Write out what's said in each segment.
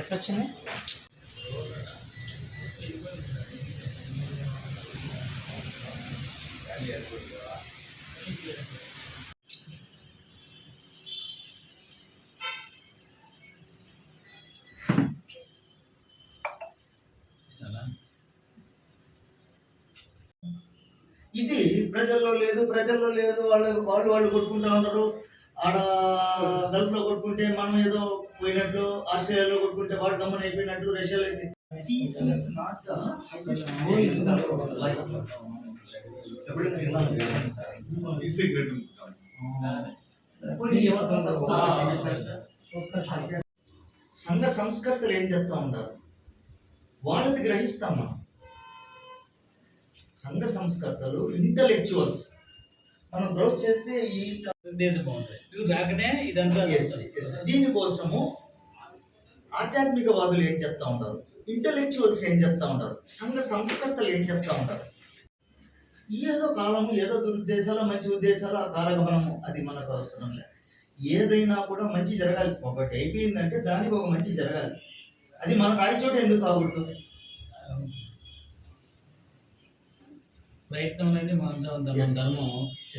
ఎట్లొచ్చింది? ఇది ప్రజల్లో లేదు వాళ్ళు కొట్టుకుంటా ఉంటారు. ఆడ గల్ఫ్ లో కొట్టుకుంటే మనం ఏదో పోయినట్లు, ఆస్ట్రేలియాలో కొట్టుకుంటే వాడు గమ్మన అయిపోయినట్టు, రష్యాలో అయితే సంఘ సంస్కర్తలు ఏం చెప్తా ఉంటారు వాళ్ళది గ్రహిస్తాం మనం. సంఘ సంస్కర్తలు ఇంటలెక్చువల్స్ మనం బ్రౌజ్ చేస్తే ఈ దేశం బాగుంటుంది రాకనే ఇదంతా. దీనికోసము ఆధ్యాత్మికవాదులు ఏం చెప్తా ఉంటారు, ఇంటలెక్చువల్స్ ఏం చెప్తా ఉంటారు, సంఘ సంస్కర్తలు ఏం చెప్తా ఉంటారు. ఏదో కాలము, ఏదో దురుద్దేశాలు, మంచి ఉద్దేశాలు, ఆ కాలగమనము అది మనకు అవసరం లేదు. ఏదైనా కూడా మంచి జరగాలి. ఒకటి అయిపోయిందంటే దానికి ఒక మంచి జరగాలి. అది మన రాయిచోట ఎందుకు కాకూడదు? ప్రయత్నం అనేది ధర్మం.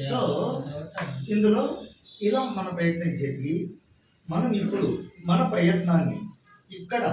సో ఇందులో ఇలా మన ప్రయత్నం చెప్పి మనం ఇప్పుడు మన ప్రయత్నాన్ని ఇక్కడ